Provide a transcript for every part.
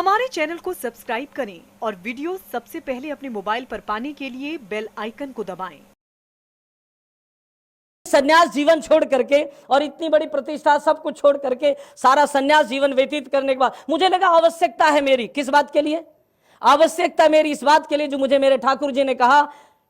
हमारे चैनल को सब्सक्राइब करें और वीडियो सबसे पहले अपने मोबाइल पर पाने के लिए बेल आइकन को दबाएं। सन्यास जीवन छोड़ करके और इतनी बड़ी प्रतिष्ठा सब कुछ छोड़ करके सारा सन्यास जीवन व्यतीत करने के बाद मुझे लगा आवश्यकता है मेरी, किस बात के लिए? आवश्यकता मेरी इस बात के लिए जो मुझे मेरे ठाकुर जी ने कहा,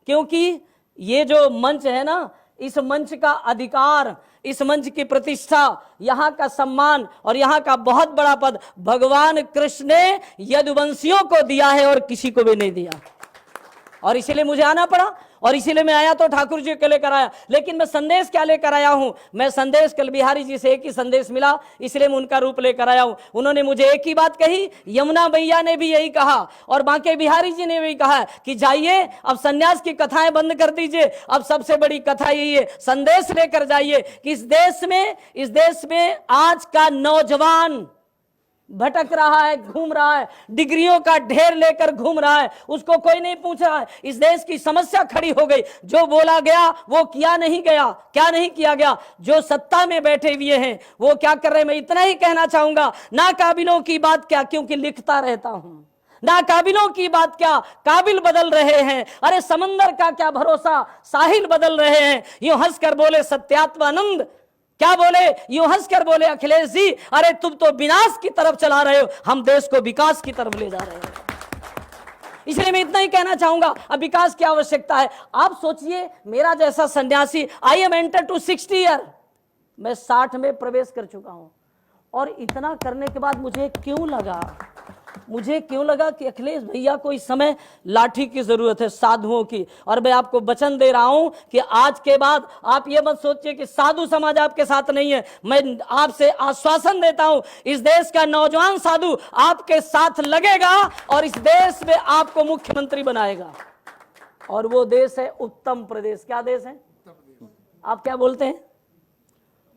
क्योंकि ये जो मंच है ना, इस मंच का अधिकार, इस मंच की प्रतिष्ठा, यहाँ का सम्मान और यहाँ का बहुत बड़ा पद भगवान कृष्ण ने यदुवंशियों को दिया है और किसी को भी नहीं दिया। और इसीलिए मुझे आना पड़ा और इसीलिए मैं आया तो ठाकुर जी के लेकर आया। लेकिन मैं संदेश क्या लेकर आया हूं? मैं संदेश कल बिहारी जी से एक ही संदेश मिला, इसलिए मैं उनका रूप लेकर आया हूं। उन्होंने मुझे एक ही बात कही, यमुना मैया ने भी यही कहा और बांके बिहारी जी ने भी कहा कि जाइए अब सन्यास की कथाएं बंद कर दीजिए, अब सबसे बड़ी कथा यही है, संदेश लेकर जाइए कि इस देश में आज का नौजवान भटक रहा है, घूम रहा है, डिग्रियों का ढेर लेकर घूम रहा है, उसको कोई नहीं पूछ रहा है। इस देश की समस्या खड़ी हो गई, जो बोला गया वो किया नहीं गया, क्या नहीं किया गया। जो सत्ता में बैठे हुए हैं वो क्या कर रहे हैं? मैं इतना ही कहना चाहूंगा, ना काबिलों की बात क्या, क्योंकि लिखता रहता हूं, ना काबिलों की बात क्या, काबिल बदल रहे हैं। अरे समंदर का क्या भरोसा, साहिल बदल रहे हैं। यूं हंसकर बोले सत्यात्मानंद, क्या बोले? यूं हंसकर बोले अखिलेश जी, अरे तुम तो विनाश की तरफ चला रहे हो, हम देश को विकास की तरफ ले जा रहे हैं। इसलिए मैं इतना ही कहना चाहूंगा, अब विकास की आवश्यकता है। आप सोचिए, मेरा जैसा सन्यासी, I am enter to 60 year, मैं 60 में प्रवेश कर चुका हूं और इतना करने के बाद मुझे क्यों लगा कि अखिलेश भैया को इस समय लाठी की जरूरत है, साधुओं की। और मैं आपको वचन दे रहा हूं कि आज के बाद आप ये मत सोचिए कि साधु समाज आपके साथ नहीं है। मैं आपसे आश्वासन देता हूं, इस देश का नौजवान साधु आपके साथ लगेगा और इस देश में आपको मुख्यमंत्री बनाएगा। और वो देश है उत्तम प्रदेश। क्या देश है? आप क्या बोलते हैं?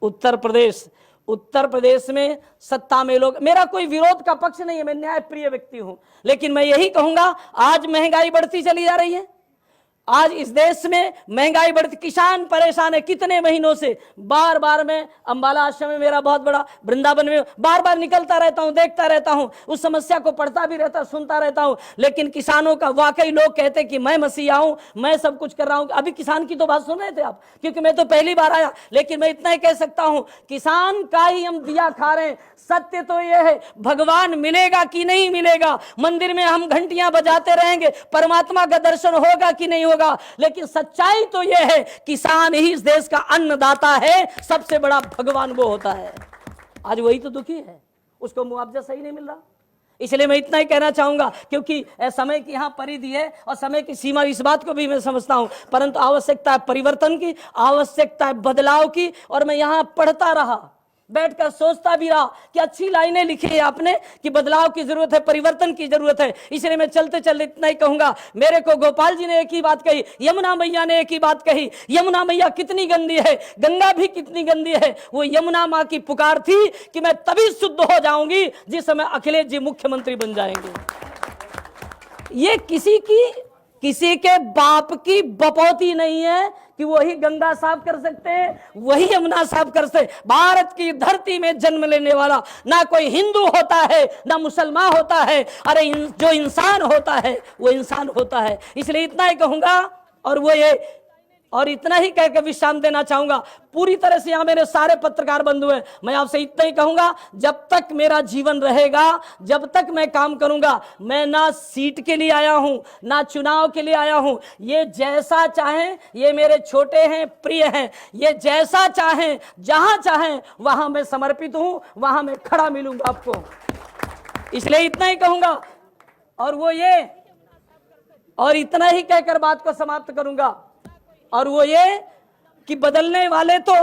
उत्तर प्रदेश। उत्तर प्रदेश में सत्ता में लोग, मेरा कोई विरोध का पक्ष नहीं है, मैं न्यायप्रिय व्यक्ति हूं, लेकिन मैं यही कहूंगा, आज महंगाई बढ़ती चली जा रही है। आज इस देश में महंगाई बढ़ती, किसान परेशान है कितने महीनों से। बार बार मैं अंबाला आश्रम में, मेरा बहुत बड़ा वृंदावन में, बार बार निकलता रहता हूं, देखता रहता हूं, उस समस्या को पढ़ता भी रहता, सुनता रहता हूं। लेकिन किसानों का, वाकई लोग कहते कि मैं मसीहा हूं, मैं सब कुछ कर रहा हूं। अभी किसान की तो बात सुन रहे थे आप, क्योंकि मैं तो पहली बार आया, लेकिन मैं इतना ही कह सकता हूं, किसान का ही हम दिया खा रहे हैं। सत्य तो यह है, भगवान मिलेगा कि नहीं मिलेगा, मंदिर में हम घंटियां बजाते रहेंगे, परमात्मा का दर्शन होगा कि नहीं होगा, लेकिन सच्चाई तो यह है, किसान ही इस देश का अन्नदाता है, सबसे बड़ा भगवान वो होता है। आज वही तो दुखी है, उसको मुआवजा सही नहीं मिल रहा। इसलिए मैं इतना ही कहना चाहूंगा, क्योंकि समय की यहां परिधि है और समय की सीमा, इस बात को भी मैं समझता हूं, परंतु आवश्यकता है परिवर्तन की, आवश्यकता है बदलाव की। और मैं यहां पढ़ता रहा, बैठकर सोचता भी रहा कि अच्छी लाइनें लिखी है आपने कि बदलाव की जरूरत है, परिवर्तन की जरूरत है। इसलिए मैं चलते चलते इतना ही कहूंगा, मेरे को गोपाल जी ने एक ही बात कही, यमुना मैया ने एक ही बात कही, यमुना मैया कितनी गंदी है, गंगा भी कितनी गंदी है। वो यमुना माँ की पुकार थी कि मैं तभी शुद्ध हो जाऊंगी जिस समय अखिलेश जी मुख्यमंत्री बन जाएंगे। ये किसी के बाप की बपौती नहीं है कि वही गंगा साफ कर सकते हैं, वही यमुना साफ कर सकते। भारत की धरती में जन्म लेने वाला ना कोई हिंदू होता है, ना मुसलमान होता है। अरे जो इंसान होता है वो इंसान होता है। इसलिए इतना ही कहूंगा और इतना ही कहकर विश्राम देना चाहूंगा। पूरी तरह से यहाँ मेरे सारे पत्रकार बंधु हैं, मैं आपसे इतना ही कहूंगा, जब तक मेरा जीवन रहेगा, जब तक मैं काम करूंगा, मैं ना सीट के लिए आया हूं, ना चुनाव के लिए आया हूं। ये जैसा चाहें, ये मेरे छोटे हैं, प्रिय हैं, ये जैसा चाहें, जहां चाहें वहां मैं समर्पित हूं, वहां मैं खड़ा मिलूंगा आपको। इसलिए इतना ही कहूंगा और इतना ही कहकर बात को समाप्त करूंगा। और वो ये कि बदलने वाले तो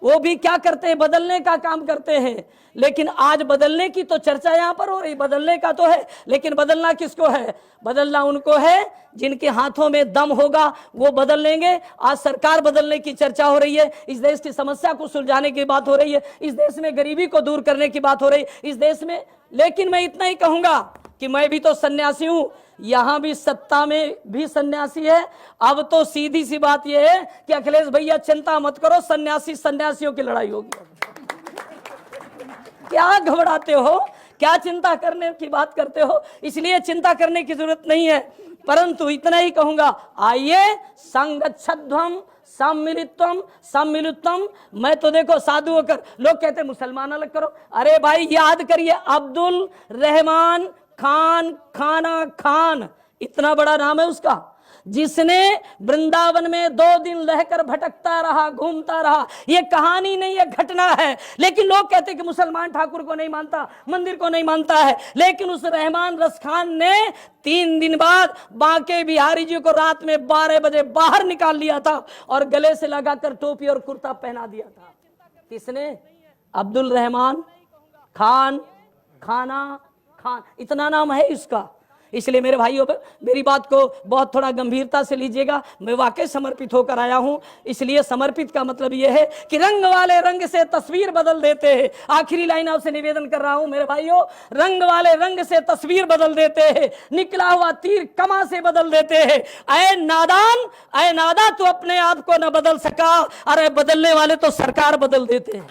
वो भी क्या करते हैं, बदलने का काम करते हैं। लेकिन आज बदलने की तो चर्चा यहां पर हो रही, बदलने का तो है, लेकिन बदलना किसको है? बदलना उनको है जिनके हाथों में दम होगा, वो बदल लेंगे। आज सरकार बदलने की चर्चा हो रही है, इस देश की समस्या को सुलझाने की बात हो रही है, इस देश में गरीबी को दूर करने की बात हो रही है इस देश में। लेकिन मैं इतना ही कहूंगा कि मैं भी तो सन्यासी हूं, यहां भी सत्ता में भी सन्यासी है। अब तो सीधी सी बात यह है कि अखिलेश भैया चिंता मत करो, सन्यासियों की लड़ाई होगी। क्या घबराते हो क्या चिंता करने की बात करते हो? इसलिए चिंता करने की जरूरत नहीं है, परंतु इतना ही कहूंगा, आइए संगच्छध्वम सम्मिलित्वम सम्मिलित्वम। मैं तो देखो साधु होकर, लोग कहते मुसलमान अलग करो, अरे भाई याद करिए, अब्दुल रहमान खान खाना खान, इतना बड़ा नाम है उसका, जिसने वृंदावन में 2 दिन रहकर भटकता रहा, घूमता रहा। ये कहानी नहीं है, घटना है। लेकिन लोग कहते कि मुसलमान ठाकुर को नहीं मानता, मंदिर को नहीं मानता है। लेकिन उस रहमान रस खान ने 3 दिन बाद बांके बिहारी जी को रात में 12 बजे बाहर निकाल लिया था और गले से लगाकर टोपी और कुर्ता पहना दिया था। किसने? अब्दुल रहमान खान खाना खान, इतना नाम है इसका। इसलिए मेरे भाइयों, मेरी बात को बहुत थोड़ा गंभीरता से लीजिएगा। मैं वाकई समर्पित होकर आया हूं। इसलिए समर्पित का मतलब यह है कि रंग वाले रंग से तस्वीर बदल देते हैं। आखिरी लाइन आपसे निवेदन कर रहा हूं मेरे भाइयों, रंग वाले रंग से तस्वीर बदल देते हैं, निकला हुआ तीर कमा से बदल देते हैं। ऐ नादान, ऐ नादा, तू अपने आप को न बदल सका, अरे बदलने वाले तो सरकार बदल देते हैं।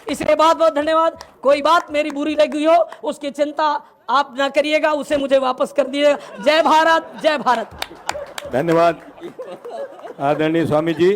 इसलिए बहुत बहुत धन्यवाद। कोई बात मेरी बुरी लगी हो उसकी चिंता आप ना करिएगा, उसे मुझे वापस कर दिएगा। जय भारत, जय भारत। धन्यवाद आदरणीय स्वामी जी।